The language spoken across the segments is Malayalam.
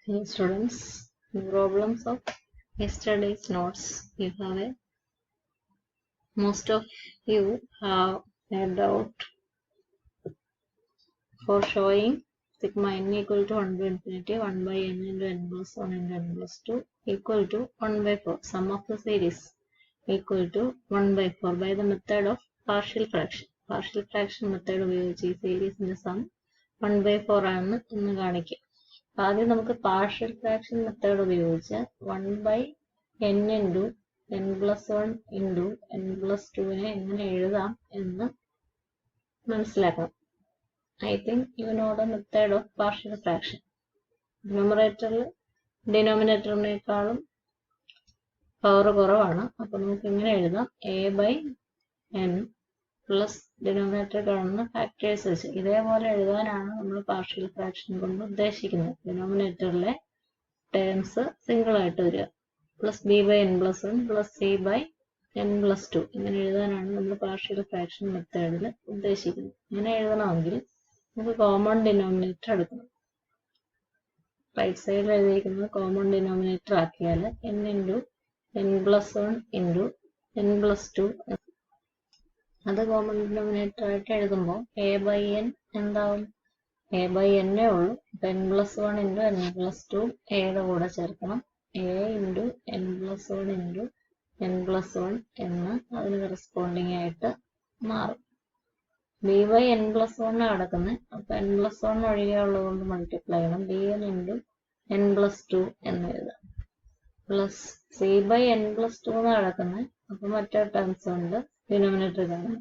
Hey students, problems of yesterday's notes. Most of you have a doubt for showing sigma n equal to 1 to infinity 1 by n into n plus 1 into n plus 2 equal to 1 by 4. Sum of the series equal to 1 by 4 by the method of partial fraction. Partial fraction method ഉപയോഗിച്ച് ഈ സീരീസിന്റെ സം 1 by 4 ആണെന്ന് ഇന്ന് കാണിക്കാം. ആദ്യം നമുക്ക് പാർഷ്യൽ ഫ്രാക്ഷൻ മെത്തേഡ് ഉപയോഗിച്ച് 1 by n into n plus 1 into n plus 2 എങ്ങനെ എഴുതാം എന്ന് മനസ്സിലാക്കണം. I think you know the method of partial fraction. ന്യൂമറേറ്ററിൽ ഡിനോമിനേറ്ററിനേക്കാളും പവർ കുറവാണ്. അപ്പോൾ നമുക്ക് ഇങ്ങനെ എഴുതാം a by n plus denominator കാണുന്ന ഫാക്ടേഴ്സ് വെച്ച് ഇതേപോലെ എഴുതാനാണ് നമ്മൾ പാർഷ്യൽ ഫ്രാക്ഷൻ കൊണ്ട് ഉദ്ദേശിക്കുന്നത്. ഡിനോമിനേറ്ററിലെ ടേംസ് സിംഗിൾ ആയിട്ട് വരിക. Plus b by n plus 1 plus c by n plus 2 ഇങ്ങനെ എഴുതാനാണ് നമ്മൾ പാർഷ്യൽ ഫ്രാക്ഷൻ മെത്തേഡിൽ ഉദ്ദേശിക്കുന്നത്. ഇങ്ങനെ എഴുതണമെങ്കിൽ നമുക്ക് കോമൺ ഡിനോമിനേറ്റർ എടുക്കണം. റൈറ്റ് സൈഡിൽ എഴുതിയിരിക്കുന്നത് കോമൺ ഡിനോമിനേറ്റർ ആക്കിയാൽ n into n plus 1 into n plus 2 അത് കോമൺ ഡിനോമിനേറ്റർ ആയിട്ട് എഴുതുമ്പോൾ എ ബൈ എൻ എന്താവും? എ ബൈ എന്നേ ഉള്ളൂ. N plus 1 into n plus 2 എയുടെ കൂടെ ചേർക്കണം. A into n plus 1 into n plus 1 എന്ന് അതിന് കറസ്പോണ്ടിങ് ആയിട്ട് മാറും. ബി ബൈ എൻ പ്ലസ് 1 കിടക്കുന്നത്. അപ്പോൾ എൻ പ്ലസ് 1 ഒഴികെ ഉള്ളതുകൊണ്ട് മൾട്ടിപ്ലൈ ചെയ്യണം. B n into n plus 2 എന്ന് എഴുതാം. Plus c by n plus 2 എന്ന് കിടക്കുന്നത്. അപ്പോൾ മറ്റേ ടേംസ് ഉണ്ട് ഡിനോമിനേറ്റർ കാണാം.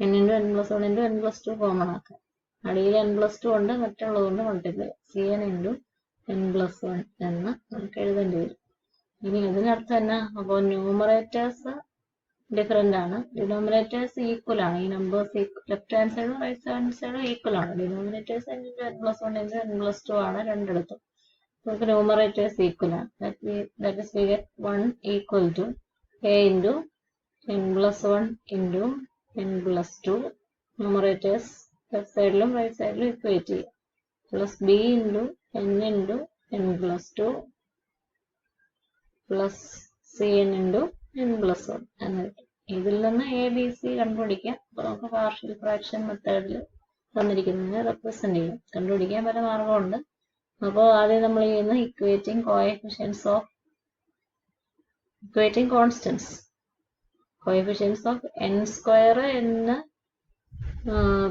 N into n plus 1 into n plus 2 common ആക്കാം. അടിയിൽ എൻ പ്ലസ് 2 ഉണ്ട്, മറ്റുള്ളത് കൊണ്ട് multiply. C n into n plus 1 എന്ന് നമുക്ക് എഴുതേണ്ടി വരും. ഇനി ഇതിനർത്ഥം എന്നാ? അപ്പോൾ ന്യൂമറേറ്റേഴ്സ് ഡിഫറെൻ്റ് ആണ്, ഡിനോമിനേറ്റേഴ്സ് ഈക്വൽ ആണ്. ഈ നമ്പേഴ്സ് ലെഫ്റ്റ് ഹാൻഡ് സൈഡും റൈറ്റ് ഹാൻഡ് സൈഡും ഈക്വൽ ആണ്. Denominators n into n plus 1 into n plus 2 ആണ് രണ്ടിടത്തും. നമുക്ക് ന്യൂമറേറ്റേഴ്സ് ഈക്വൽ ആണ്. That is we get 1 equal to a into n plus 1 into n plus 2 numerators left സൈഡിലും റൈറ്റ് സൈഡിലും ഇക്വേറ്റ് ചെയ്യുക. Plus b into n plus 2 plus c n into n plus 1 എന്ന് കിട്ടും. ഇതിൽ നിന്ന് എ ബി സി കണ്ടുപിടിക്കാം. അപ്പോൾ നമുക്ക് പാർഷ്യൽ ഫ്രാക്ഷൻ മെത്തേഡിൽ തന്നിരിക്കുന്നതിനെ റെപ്രസെന്റ് ചെയ്യാം. കണ്ടുപിടിക്കാൻ പല മാർഗമുണ്ട്. അപ്പോൾ ആദ്യം നമ്മൾ ചെയ്യുന്ന equating constants coefficients of n square എന്ന്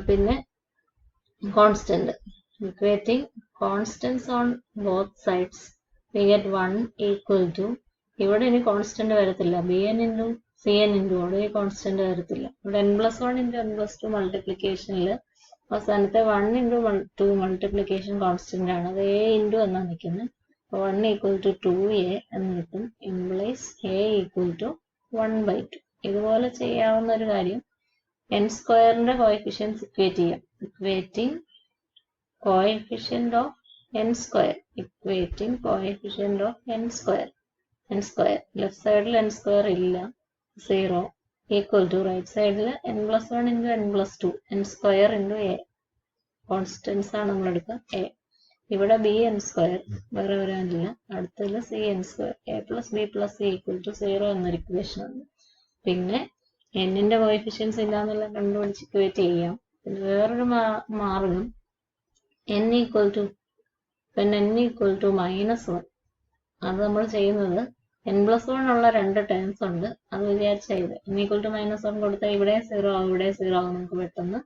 പിന്നെ constant. Equating constants on both sides we get 1 equal to, ഇവിടെ ഇനി കോൺസ്റ്റന്റ് വരത്തില്ല, b n into c n into അവിടെ ഈ കോൺസ്റ്റന്റ് വരത്തില്ല. ഇവിടെ n plus 1 into n plus 2 മൾട്ടിപ്ലിക്കേഷനിൽ അവസാനത്തെ 1 ഇൻറ്റു 2 മൾട്ടിപ്ലിക്കേഷൻ കോൺസ്റ്റന്റ് ആണ്. അത് എ ഇൻറ്റു എന്നാണ് നിൽക്കുന്നത്. അപ്പോൾ 1 ഈക്വൽ ടു 2a എന്ന് കിട്ടും. Implies a equal to 1/2. ഇതുപോലെ ചെയ്യാവുന്ന ഒരു കാര്യം എൻ സ്ക്വയറിന്റെ കോഎഫിഷ്യൻസ് ഇക്വേറ്റ് ചെയ്യാം. Equating coefficient of n square left സൈഡിൽ എൻ സ്ക്വയർ ഇല്ല, 0 ഈക്വൽ ടു റൈറ്റ് സൈഡിൽ n plus 1 into n plus 2 n square into a. Constants ആണ് നമ്മൾ എടുക്കുക എ. ഇവിടെ ബി എൻ സ്ക്വയർ വേറെ വരാനില്ല. അടുത്തതിൽ c n square a plus b plus c equal to 0 എന്നൊരു ഇക്വേഷൻ ഉണ്ട്. പിന്നെ എന്നിന്റെ കോഎഫിഷ്യൻസ് ഇല്ലാന്നെല്ലാം കണ്ടുപിടിച്ച് ഇക്വേറ്റ് ചെയ്യാം. പിന്നെ വേറൊരു മാർഗം n ഈക്വൽ ടു -1. അത് നമ്മൾ ചെയ്യുന്നത് n പ്ലസ് 1 ഉള്ള രണ്ട് ടേംസ് ഉണ്ട്, അത് വിചാരിച്ച് ചെയ്ത് n ഈക്വൽ ടു -1 കൊടുത്താൽ ഇവിടെ 0 ആവും, ഇവിടെ 0 ആവും. നമുക്ക് പെട്ടെന്ന്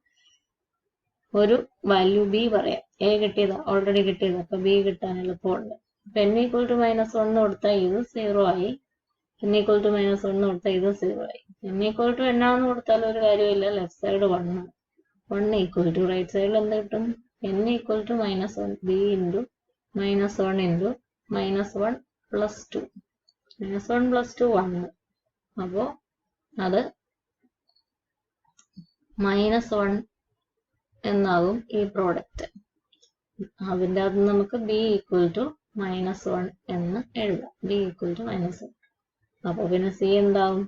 ഒരു വാല്യൂ ബി പറയാം. എ കിട്ടിയത് ഓൾറെഡി കിട്ടിയത്, അപ്പൊ ബി കിട്ടാൻ എളുപ്പമുണ്ട്. അപ്പൊ n ഈക്വൽ ടു -1 കൊടുത്താൽ ഇത് 0 ആയി, n ഈക്വൽ ടു -1 കൊടുത്താൽ ഇത് 0 ആയി. n ഈക്വൽ ടു n ആണെന്ന് കൊടുത്താൽ ഒരു കാര്യമില്ല, left side 1 equal to right സൈഡിൽ എന്ത് കിട്ടും? n equal to -1 b into -1 into -1 plus 2 -1 plus 2 1. അപ്പോൾ അത് -1 എന്നാകും ഈ പ്രോഡക്റ്റ്. അതിൻ്റെ അത് നമുക്ക് b ഈക്വൽ ടു -1 എന്ന് എഴുതാം. b equal to -1. അപ്പോൾ പിന്നെ സി എന്താവും?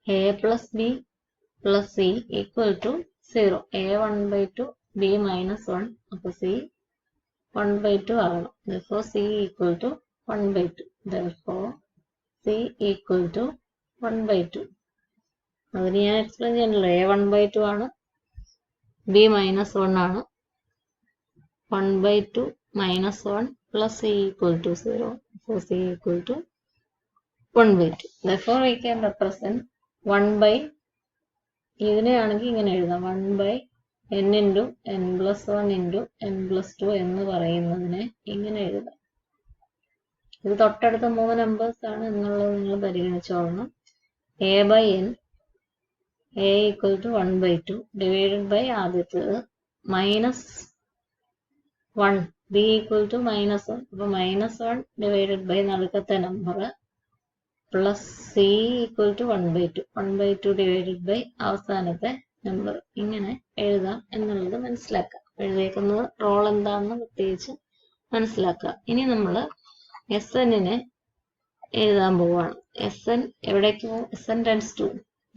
A plus b plus c equal to 0. a 1/2 b -1. അപ്പോൾ സി 1/2 ആകണം. Therefore C equal to 1/2. Therefore C equal to 1/2. അതിന് ഞാൻ എക്സ്പ്ലെയിൻ ചെയ്യണല്ലോ. A 1/2 ആണ്, B -1 ആണ്. 1/2 - 1 plus C equal to 0. So C equal to 1/2. Therefore we can represent 1/, ഇതിനെയാണെങ്കിൽ ഇങ്ങനെ എഴുതാം, 1/n into n plus 1 into n plus 2 എന്ന് പറയുന്നതിനെ ഇങ്ങനെ എഴുതാം. ഇത് തൊട്ടടുത്ത 3 നമ്പേഴ്സ് ആണ് എന്നുള്ളത് നിങ്ങൾ പരിഗണിച്ചോളണം. A/n, A equal to 1/2 divided by ആദ്യത്തേത് -1, B equal to -1. അപ്പോൾ -1 divided by നടുക്കത്തെ number plus C equal to 1/2. 1/2 divided by അവസാനത്തെ നമ്പർ. ഇങ്ങനെ എഴുതാം എന്നുള്ളത് മനസ്സിലാക്കാം. എഴുതിയേക്കുന്നത് റോൾ എന്താണെന്ന് പ്രത്യേകിച്ച് മനസ്സിലാക്കുക. ഇനി നമ്മൾ SNനെ എഴുതാൻ പോവുകയാണ്. SN എവിടേക്ക് പോകും? SN tends to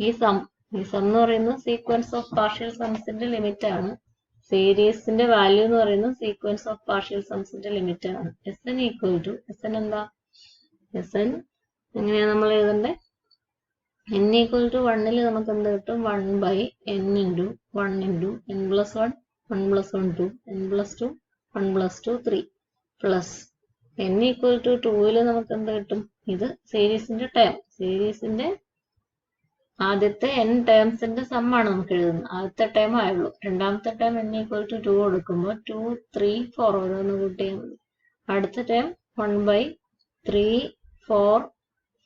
ഈ സം എന്ന് പറയുന്നത് സീക്വൻസ് ഓഫ് പാർഷ്യൽ സംസിന്റെ ലിമിറ്റ് ആണ്. സീരീസിന്റെ വാല്യൂ എന്ന് പറയുന്നത് സീക്വൻസ് ഓഫ് പാർഷ്യൽ സംസിന്റെ ലിമിറ്റ് ആണ്. SN ഈക്വൽ ടു SN എന്താ? SN എങ്ങനെയാണ് നമ്മൾ എഴുതണ്ടേ? n ഈക്വൽ ടു 1ൽ നമുക്ക് എന്ത് കിട്ടും? 1/n into 1 into n plus 1, 1 plus 1 2, n plus 2, 1 plus 2 3 plus n equal to 2ൽ നമുക്ക് എന്ത് കിട്ടും? ഇത് സീരീസിന്റെ ടേം, സീരീസിന്റെ ആദ്യത്തെ n ടേംസിന്റെ സമ്മാണ് നമുക്ക് എഴുതുന്നത്. ആദ്യത്തെ ടേം ആയുള്ളൂ. രണ്ടാമത്തെ ടേം n ഈക്വൽ ടു 2 കൊടുക്കുമ്പോൾ 2 3 4 ഓരോന്ന് കൂട്ടിയാൽ മതി. അടുത്ത term 1/3 4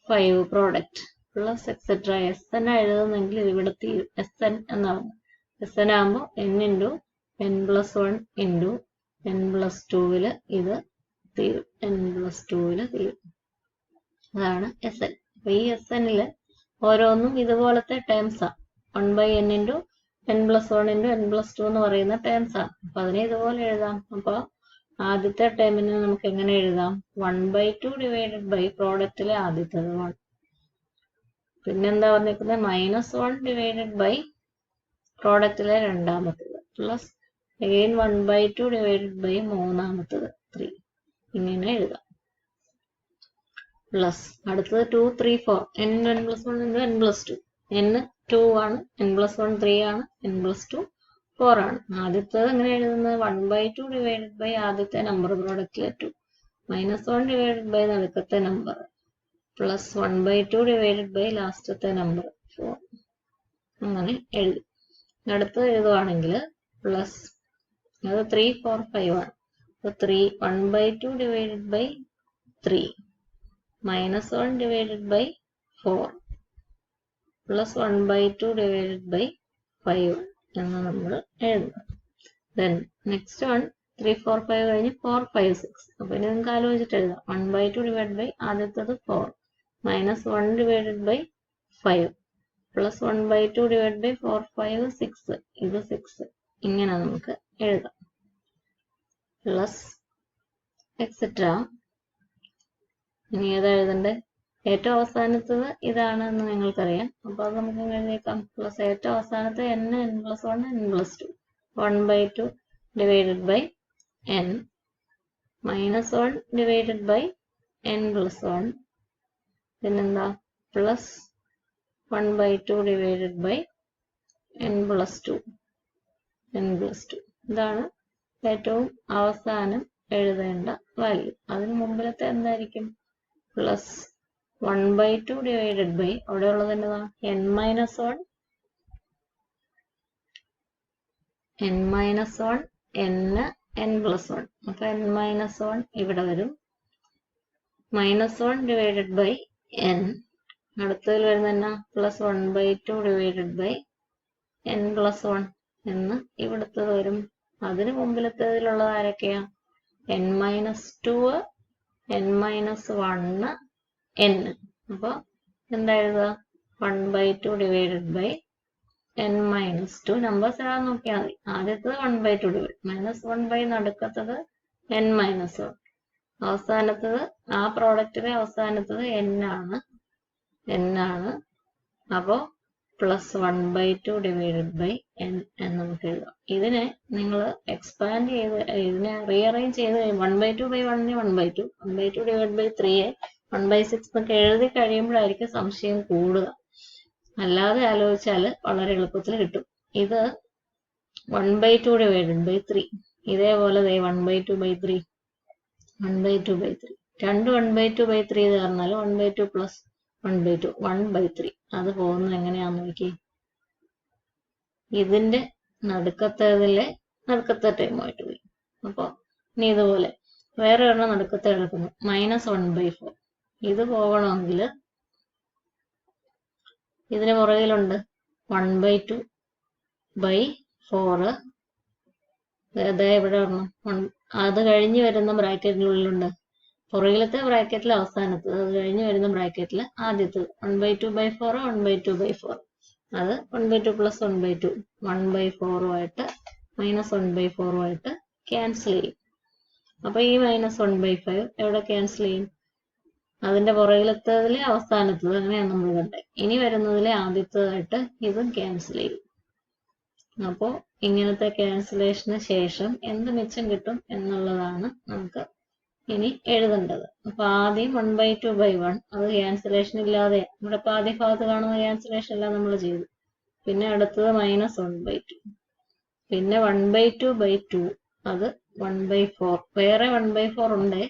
5 product plus etcetera. SN എഴുതുന്നെങ്കിൽ ഇവിടെ തീരും. SN എന്നാവും. SN ആകുമ്പോൾ n into n plus 1 into n plus 2ൽ ഇത് തീരും. n plus 2ൽ തീരും. അതാണ് SN. അപ്പൊ ഈ SNൽ ഓരോന്നും ഇതുപോലത്തെ ടേംസ് ആണ്. 1/n into n plus 1 into n plus 2 എന്ന് പറയുന്ന ടേംസ് ആണ്. അപ്പൊ അതിനെ ഇതുപോലെ എഴുതാം. അപ്പൊ ആദ്യത്തെ ടേമിനെ നമുക്ക് എങ്ങനെ എഴുതാം? 1/2 divided by പ്രോഡക്റ്റിലെ ആദ്യത്തേത് 1. പിന്നെന്താ പറഞ്ഞിരിക്കുന്നത്? -1 divided by പ്രോഡക്റ്റിലെ രണ്ടാമത്തേത് പ്ലസ് again 1/2 divided by മൂന്നാമത്തേത് 3. ഇങ്ങനെ എഴുതാം. പ്ലസ് അടുത്തത് 2 3 4 n plus 1 into n plus 2. n 2 ആണ്, n plus 1 3 ആണ്, n plus 2 4 ആണ്. ആദ്യത്തേത് എങ്ങനെ എഴുതുന്നത്? 1/2 divided by ആദ്യത്തെ നമ്പർ പ്രോഡക്റ്റിലെ 2 -1 divided by നടുക്കത്തെ നമ്പർ പ്ലസ് 1/2 divided by ലാസ്റ്റത്തെ നമ്പർ 4. അങ്ങനെ എഴുതി. അടുത്തത് എഴുതുവാണെങ്കിൽ പ്ലസ് അത് 3 4 5 ആണ്. അപ്പോൾ 1/2 divided by 3 -1 divided by 4 plus 1/2 divided by 5 എന്ന് നമ്മൾ എഴുതുന്നു. Then next one 3 4 5 കഴിഞ്ഞ് 4 5 6. അപ്പോൾ ഇനി നിങ്ങൾക്ക് ആലോചിച്ചിട്ട് എഴുതാം. 1/2 divided by ആദ്യത്തത് 4 -1 divided by 5 plus 1/2 divided by 4 5 6. ഇത് 6. ഇങ്ങനെ നമുക്ക് എഴുതാം. Plus etcetera. ഇനി ഏതാ എഴുതണ്ടേ? ഏറ്റവും അവസാനത്തത് ഇതാണെന്ന് നിങ്ങൾക്കറിയാം. അപ്പോൾ അത് നമുക്ക് എഴുതിയേക്കാം. പ്ലസ് ഏറ്റവും അവസാനത്തെ n plus 1 n plus 2 1/2 divided by n -1 divided by n plus 1 പിന്നെന്താ plus 1/2 divided by n plus 2 ഇതാണ് ഏറ്റവും അവസാനം എഴുതേണ്ട വാല്യൂ. അതിന് മുമ്പിലത്തെ എന്തായിരിക്കും? പ്ലസ് 1/2 divided by അവിടെ ഉള്ളത് എന്നതാ? n -1 n n plus 1. അപ്പൊ n -1 ഇവിടെ വരും. -1 divided by n അടുത്തതിൽ വരുന്ന എന്നാ? Plus 1/2 divided by n plus 1 എന്ന് ഇവിടുത്തത് വരും. അതിന് മുമ്പിലത്തേതിലുള്ളത് ആരൊക്കെയാ? n -2 n -1 n. അപ്പോൾ എന്താ എഴുതുക? 1/2 divided by n -2 നമ്പേഴ്സ് എഴുതാൻ നോക്കിയാൽ മതി. ആദ്യത്തത് 1/2 divided -1 നടുക്കത്തത് n -1 അവസാനത്തത് ആ പ്രോഡക്റ്റിലെ അവസാനത്തത് n ആണ്. അപ്പോൾ പ്ലസ് 1/2 ഡിവൈഡഡ് ബൈ n എന്ന് നമുക്ക് എഴുതാം. ഇതിനെ നിങ്ങൾ എക്സ്പാൻഡ് ചെയ്ത് ഇതിനെ റീഅറേഞ്ച് ചെയ്ത് 1/2 ബൈ 1 1/2 1/2 ഡിവൈഡ് ബൈ 3 1/6 എന്നൊക്കെ എഴുതി കഴിയുമ്പോഴായിരിക്കും സംശയം കൂടുക. അല്ലാതെ ആലോചിച്ചാൽ വളരെ എളുപ്പത്തിൽ കിട്ടും. ഇത് 1/2 ഡിവൈഡഡ് ബൈ 3 ഇതേപോലെ 1/2 ബൈ 3 1/2 ബൈ 3 രണ്ട് 1/2 ബൈ 3 ചേർന്നാൽ 1/2 പ്ലസ് 1/2 1/3 അത് പോകുന്നത് എങ്ങനെയാന്ന് നോക്കി. ഇതിന്റെ നടുക്കത്തെ ടൈമായിട്ട് പോയി. അപ്പോൾ ഇനി ഇതുപോലെ വേറെ ഒരെണ്ണം നടുക്കത്തെ കിടക്കുന്നു -1/4 ഇത് പോകണമെങ്കിൽ ഇതിന് പുറകിലുണ്ട് 1/2 ബൈ 4 ഇവിടെ വരണം. അത് കഴിഞ്ഞ് വരുന്ന ബ്രാക്കറ്റിനുള്ളിലുണ്ട് പുറകിലത്തെ ബ്രാക്കറ്റിൽ അവസാനത്തത്, അത് കഴിഞ്ഞ് വരുന്ന ബ്രാക്കറ്റിൽ ആദ്യത്തത് 1/2 ബൈ 4 1/2 ബൈ 4 അത് 1/2 പ്ലസ് 1/2 1/4 -1/4 ക്യാൻസൽ ചെയ്യും. അപ്പൊ ഈ -1/5 എവിടെ ക്യാൻസൽ ചെയ്യും? അതിന്റെ പുറകിലത്തതിലെ അവസാനത്തത്, അങ്ങനെയാണ് നമ്മൾ കണ്ടത്. ഇനി വരുന്നതിലെ ആദ്യത്തതായിട്ട് ഇതും ക്യാൻസൽ ചെയ്യും. അപ്പോൾ ഇങ്ങനത്തെ ക്യാൻസലേഷന് ശേഷം എന്ത് മിച്ചം കിട്ടും എന്നുള്ളതാണ് നമുക്ക് ഇനി എഴുതേണ്ടത്. അപ്പൊ ആദ്യം 1/2 ബൈ 1 അത് ക്യാൻസലേഷൻ ഇല്ലാതെ ഇവിടെ ഇപ്പൊ ആദ്യ ഭാഗത്ത് കാണുന്ന ക്യാൻസലേഷൻ എല്ലാം നമ്മൾ ചെയ്തു. പിന്നെ അടുത്തത് -1/2 പിന്നെ 1/2 ബൈ 2 അത് 1/4 വേറെ 1/4 ഉണ്ട്.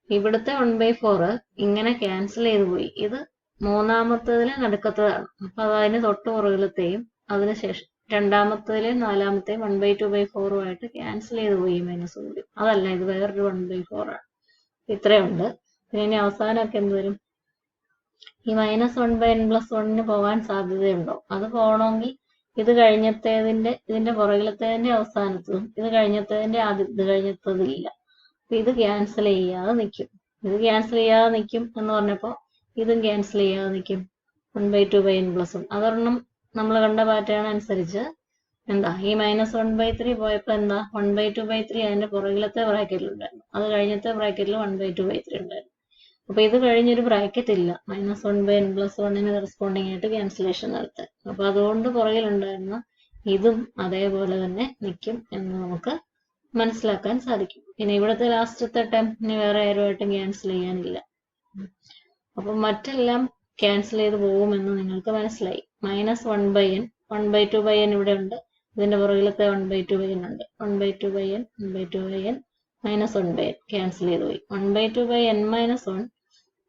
ഇവിടുത്തെ 1/4 ഇങ്ങനെ ക്യാൻസൽ ചെയ്ത് പോയി. ഇത് മൂന്നാമത്തതിലെ നടുക്കത്തതാണ്. അപ്പൊ അതിന് തൊട്ട് പുറകിലത്തെയും അതിനുശേഷം രണ്ടാമത്തതിലെയും നാലാമത്തെയും 1/2 ബൈ 4 ആയിട്ട് ക്യാൻസൽ ചെയ്ത് പോയി -1. അതല്ല, ഇത് വേറൊരു 1/4 ആണ്. ഇത്രയുണ്ട്. പിന്നെ ഇനി അവസാനമൊക്കെ എന്ത് വരും? ഈ -1/n+1 പോകാൻ സാധ്യതയുണ്ടോ? അത് പോകണമെങ്കിൽ ഇത് ഇതിന്റെ പുറകിലത്തേതിന്റെ അവസാനത്തതും ഇത് കഴിഞ്ഞത്തതിന്റെ ഇത് കഴിഞ്ഞത്തതില്ല. അപ്പൊ ഇത് ക്യാൻസൽ ചെയ്യാതെ നിൽക്കും. ഇത് ക്യാൻസൽ ചെയ്യാതെ നിൽക്കും എന്ന് പറഞ്ഞപ്പോ ഇതും ക്യാൻസൽ ചെയ്യാതെ നിൽക്കും. 1/2 ബൈ n+1 അതൊരെണ്ണം നമ്മൾ കണ്ട പാറ്റേൺ അനുസരിച്ച് എന്താ ഈ -1/3 പോയപ്പോ എന്താ 1/2 ബൈ 3 അതിന്റെ പുറകിലത്തെ ബ്രാക്കറ്റിലുണ്ടായിരുന്നു. അത് കഴിഞ്ഞത്തെ ബ്രാക്കറ്റിൽ 1/2 ബൈ 3 ഉണ്ടായിരുന്നു. അപ്പൊ ഇത് കഴിഞ്ഞൊരു ബ്രാക്കറ്റ് ഇല്ല -1/n+1 കറസ്പോണ്ടിങ് ആയിട്ട് ക്യാൻസലേഷൻ നടത്താൻ. അപ്പൊ അതുകൊണ്ട് പുറകിലുണ്ടായിരുന്ന ഇതും അതേപോലെ തന്നെ നിൽക്കും എന്ന് നമുക്ക് മനസ്സിലാക്കാൻ സാധിക്കും. പിന്നെ ഇവിടുത്തെ ലാസ്റ്റത്തെ ടേം ഇനി വേറെ ആരുമായിട്ടും ക്യാൻസൽ ചെയ്യാനില്ല. അപ്പൊ മറ്റെല്ലാം ക്യാൻസൽ ചെയ്ത് പോകുമെന്ന് നിങ്ങൾക്ക് മനസ്സിലായി. -1/n 1/2 ബൈ n ഇവിടെ ഉണ്ട്. ഇതിന്റെ പുറകിലത്തെ 1/2 ബൈ n ഉണ്ട്. 1/2 by n 1/2 by n -1/n cancel ചെയ്ത് പോയി. 1/2 by n-1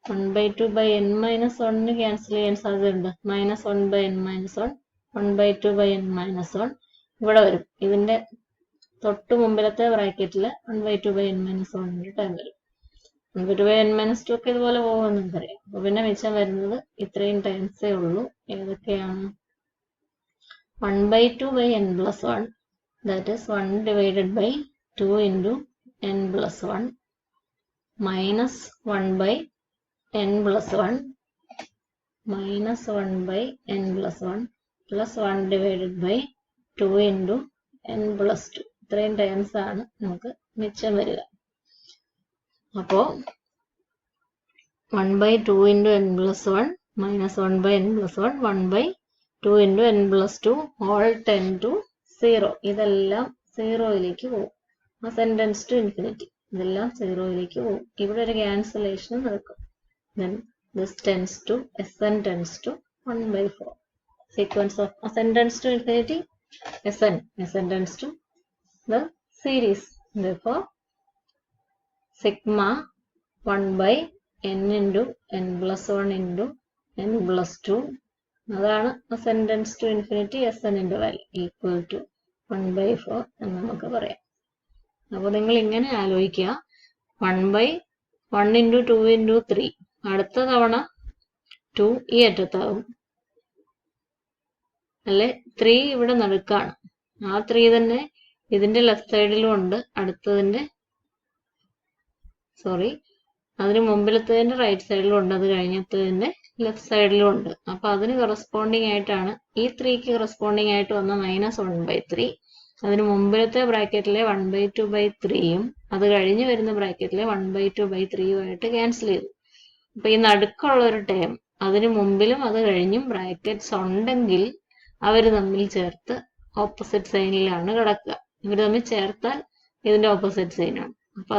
1/2 by n-1 cancel ചെയ്യാൻ സാധ്യതയുണ്ട്. -1/n-1 1/2 ബൈ n-1 ഇവിടെ വരും. ഇതിന്റെ തൊട്ട് മുമ്പിലത്തെ ബ്രാക്കറ്റിൽ 1/2 ബൈ n-1 ടൈം വരും. 1/2 ബൈ n-2 ഒക്കെ ഇതുപോലെ പോകുമെന്ന് നമുക്കറിയാം. അപ്പൊ പിന്നെ മിച്ചം വരുന്നത് ഇത്രയും ടൈംസേ ഉള്ളൂ. ഏതൊക്കെയാണ്? 1/2 by n+1 that is 1 divided by 2 into n+1 minus 1 by n+1 minus 1 by n+1 plus 1 divided by 2 into n+2 ഇത്രയും ടൈംസ് ആണ് നമുക്ക് മിച്ചം വരിക. അപ്പോ 1/2 into n+1 minus 1 by n+1 1 by 2 into n+2 all tend to 0. ഇതെല്ലാം 0യിലേക്ക് പോകും. അസെൻഡൻസ് ടു ഇൻഫിനിറ്റി ഇതെല്ലാം 0യിലേക്ക് പോകും. ഇവിടെ ഒരു ക്യാൻസലേഷൻ നടക്കും. Then this tends to Sn tends to 1/4. Sequence of ascendance to infinity Sn tends to the series. Therefore sigma 1 by n into n+1 into n+2 അതാണ് അസെൻഡൻസ് ടു ഇൻഫിനിറ്റി Sn ന്റെ വാല്യൂ ഈക്വൽ ടു 1/4 എന്ന് നമുക്ക് പറയാം. അപ്പോൾ നിങ്ങൾ ഇങ്ങനെ ആലോചിക്കുക. 1/1 into 2 into 3 അടുത്ത തവണ 2 ഈ അറ്റത്താവും അല്ലെ. 3 ഇവിടെ നടുക്കാണ്. ആ 3 തന്നെ ഇതിന്റെ ലെഫ്റ്റ് സൈഡിലും ഉണ്ട്. അടുത്തതിന്റെ അതിന് മുമ്പിലത്തതിന്റെ റൈറ്റ് സൈഡിലും ഉണ്ട്. അത് കഴിഞ്ഞത്തതിന്റെ ലെഫ്റ്റ് സൈഡിലും ഉണ്ട്. അപ്പൊ അതിന് കറസ്പോണ്ടിങ് ആയിട്ടാണ് ഈ 3ക്ക് കറസ്പോണ്ടിങ് ആയിട്ട് വന്ന -1/3. അതിന് മുമ്പിലത്തെ ബ്രാക്കറ്റിലെ 1/2 ബൈ 3യും അത് കഴിഞ്ഞ് വരുന്ന ബ്രാക്കറ്റിലെ 1/2 ബൈ 3യും ആയിട്ട് ക്യാൻസൽ ചെയ്തു. അപ്പൊ ഈ നടുക്കുള്ള ഒരു ടേം അതിന് മുമ്പിലും അത് കഴിഞ്ഞും ബ്രാക്കറ്റ്സ് ഉണ്ടെങ്കിൽ അവർ തമ്മിൽ ചേർത്ത് ഓപ്പോസിറ്റ് സൈനിലാണ് കിടക്കുക. ഇവർ തമ്മിൽ ചേർത്താൽ ഇതിന്റെ ഓപ്പോസിറ്റ് സൈനാണ്. അപ്പൊ